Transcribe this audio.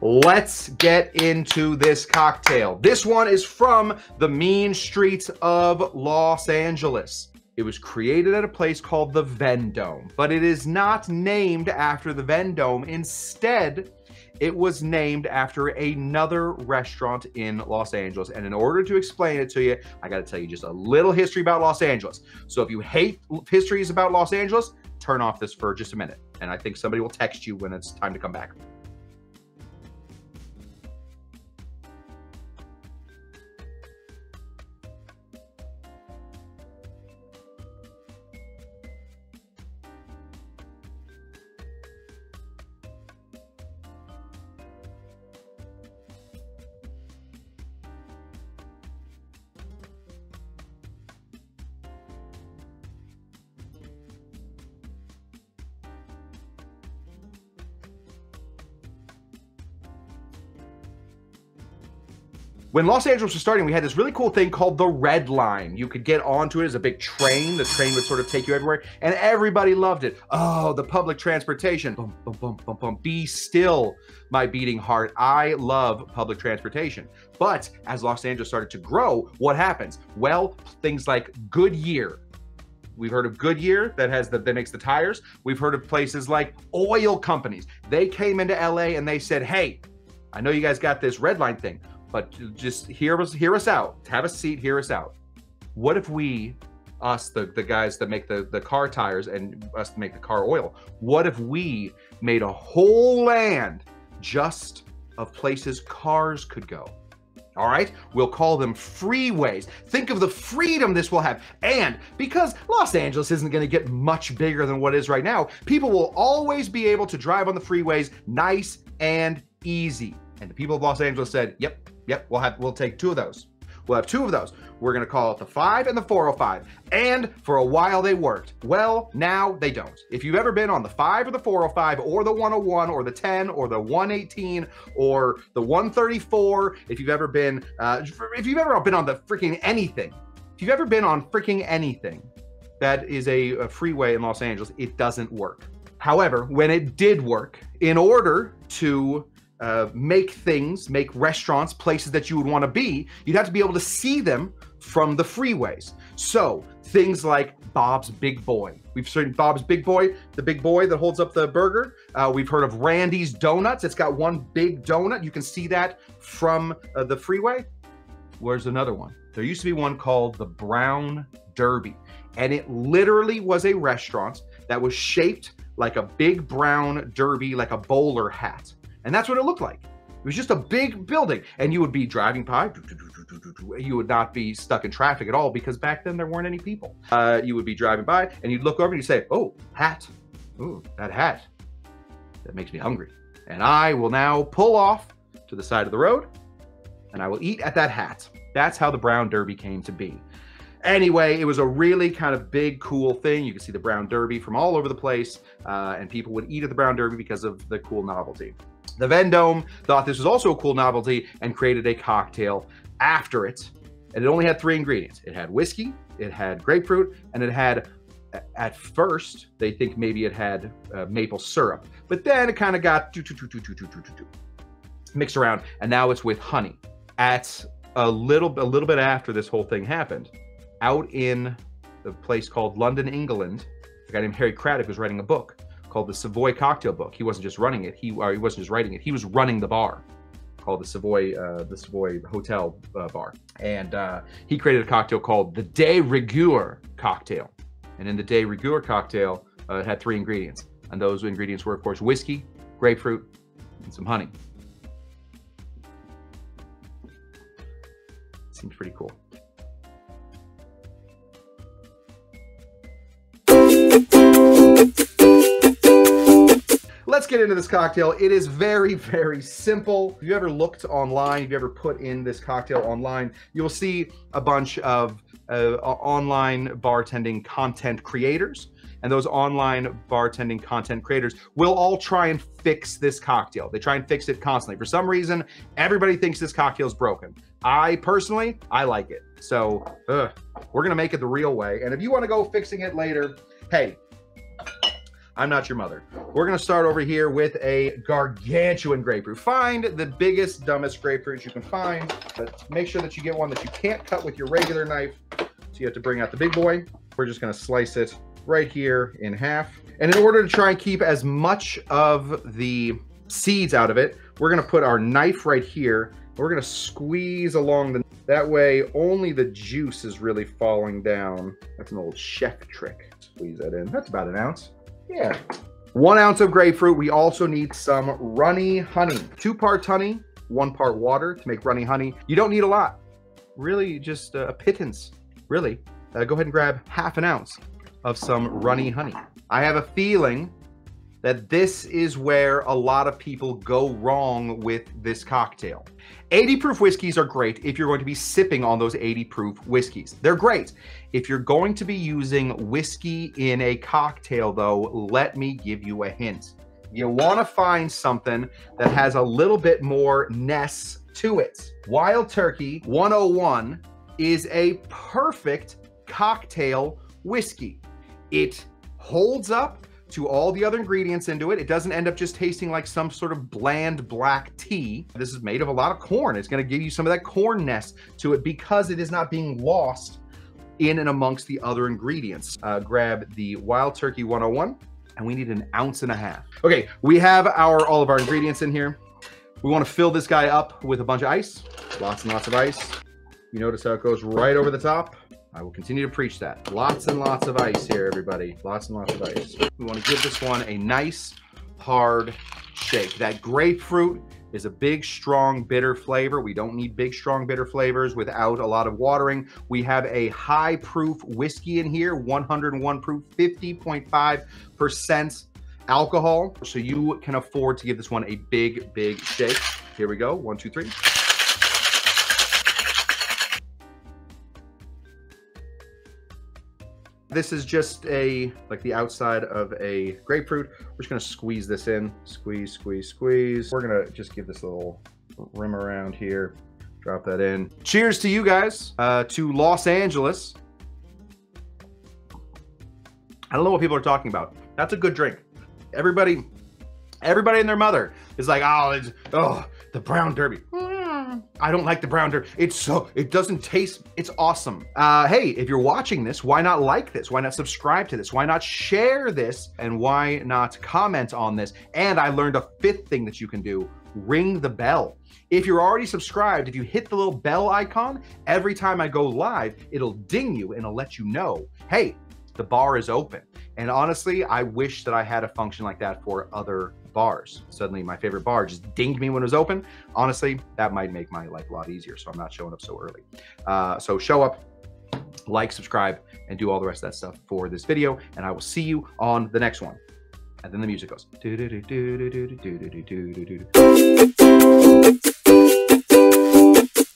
let's get into this cocktail. This one is from the mean streets of Los Angeles. It was created at a place called the Vendome, but it is not named after the Vendome. Instead, it was named after another restaurant in Los Angeles. And in order to explain it to you, I got to tell you just a little history about Los Angeles. So if you hate histories about Los Angeles, turn off this for just a minute. And I think somebody will text you when it's time to come back. When Los Angeles was starting, we had this really cool thing called the Red Line. You could get onto it as a big train. The train would sort of take you everywhere, and everybody loved it. Oh, the public transportation. Bum, bum, bum, bum, bum. Be still, my beating heart. I love public transportation. But as Los Angeles started to grow, what happens? Well, things like Goodyear. We've heard of Goodyear that makes the tires. We've heard of places like oil companies. They came into LA and they said, hey, I know you guys got this Red Line thing, but just hear us out. Have a seat, hear us out. What if us, the guys that make the car tires and us that make the car oil, what if we made a whole land just of places cars could go? All right, we'll call them freeways. Think of the freedom this will have. And because Los Angeles isn't gonna get much bigger than what it is right now, people will always be able to drive on the freeways nice and easy. And the people of Los Angeles said, yep, we'll take two of those. We'll have two of those. We're gonna call it the 5 and the 405. And for a while they worked. Well, now they don't. If you've ever been on the 5 or the 405 or the 101 or the 10 or the 118 or the 134, if you've ever been on the freaking anything, if you've ever been on freaking anything that is a freeway in Los Angeles, it doesn't work. However, when it did work, in order to make restaurants, places that you would want to be, you'd have to be able to see them from the freeways. So things like Bob's Big Boy. We've seen Bob's Big Boy, the big boy that holds up the burger. We've heard of Randy's Donuts. It's got one big donut. You can see that from the freeway. Where's another one? There used to be one called the Brown Derby, and it literally was a restaurant that was shaped like a big brown derby, like a bowler hat. And that's what it looked like. It was just a big building, and you would be driving by. You would not be stuck in traffic at all because back then there weren't any people. You would be driving by and you'd look over and you'd say, oh, hat. Ooh, that hat. That makes me hungry. And I will now pull off to the side of the road and I will eat at that hat. That's how the Brown Derby came to be. Anyway, it was a really kind of big, cool thing. You could see the Brown Derby from all over the place, and people would eat at the Brown Derby because of the cool novelty. The Vendome thought this was also a cool novelty and created a cocktail after it. And it only had 3 ingredients. It had whiskey, it had grapefruit, and it had, at first, they think maybe it had maple syrup. But then it kind of got mixed around, and now it's with honey. At a little bit after this whole thing happened, out in the place called London, England, a guy named Harry Craddock was writing a book called the Savoy Cocktail Book. He wasn't just running it. He wasn't just writing it. He was running the bar called the Savoy Hotel Bar. And he created a cocktail called the de rigueur cocktail. And in the de rigueur cocktail, it had 3 ingredients. And those ingredients were, of course, whiskey, grapefruit, and some honey. Seems pretty cool. Let's get into this cocktail. It is very, very simple. If you ever looked online, if you ever put in this cocktail online, you'll see a bunch of online bartending content creators. And those online bartending content creators will all try and fix this cocktail. They try and fix it constantly. For some reason, everybody thinks this cocktail is broken. I personally like it. So we're gonna make it the real way. And if you wanna go fixing it later, hey, I'm not your mother. We're gonna start over here with a gargantuan grapefruit. Find the biggest, dumbest grapefruit you can find, but make sure that you get one that you can't cut with your regular knife. So you have to bring out the big boy. We're just gonna slice it right here in half. And in order to try and keep as much of the seeds out of it, we're gonna put our knife right here. We're gonna squeeze along that way only the juice is really falling down. That's an old chef trick. Squeeze that in. That's about an ounce. Yeah. 1 ounce of grapefruit. We also need some runny honey. 2 parts honey, 1 part water to make runny honey. You don't need a lot. Really, just a pittance. Really. Go ahead and grab ½ ounce of some runny honey. I have a feeling that this is where a lot of people go wrong with this cocktail. 80 proof whiskeys are great if you're going to be sipping on those 80 proof whiskeys. They're great. If you're going to be using whiskey in a cocktail though, let me give you a hint. You want to find something that has a little bit more ness to it. Wild Turkey 101 is a perfect cocktail whiskey. It holds up to all the other ingredients into it. It doesn't end up just tasting like some sort of bland black tea. This is made of a lot of corn. It's going to give you some of that cornness to it because it is not being lost in and amongst the other ingredients. Grab the Wild Turkey 101, and we need 1.5 ounces. Okay, we have all of our ingredients in here. We want to fill this guy up with a bunch of ice, lots and lots of ice. You notice how it goes right over the top. I will continue to preach that. Lots and lots of ice here, everybody. Lots and lots of ice. We want to give this one a nice, hard shake. That grapefruit is a big, strong, bitter flavor. We don't need big, strong, bitter flavors without a lot of watering. We have a high proof whiskey in here, 101 proof, 50.5% alcohol. So you can afford to give this one a big, big shake. Here we go. 1, 2, 3. This is just like the outside of a grapefruit. We're just gonna squeeze this in. Squeeze, squeeze, squeeze. We're gonna just give this a little rim around here. Drop that in. Cheers to you guys, to Los Angeles. I don't know what people are talking about. That's a good drink. Everybody and their mother is like, oh, the brown derby. I don't like the brown derby. It doesn't taste, it's awesome. Hey, if you're watching this, why not like this? Why not subscribe to this? Why not share this? And why not comment on this? And I learned a 5th thing that you can do, ring the bell. If you're already subscribed, if you hit the little bell icon, every time I go live, it'll ding you and it'll let you know, hey, the bar is open. And honestly, I wish that I had a function like that for other bars. Suddenly my favorite bar just dinged me when it was open. Honestly, that might make my life a lot easier, so I'm not showing up so early. So show up, like, subscribe, and do all the rest of that stuff for this video, and I will see you on the next one. And then the music goes.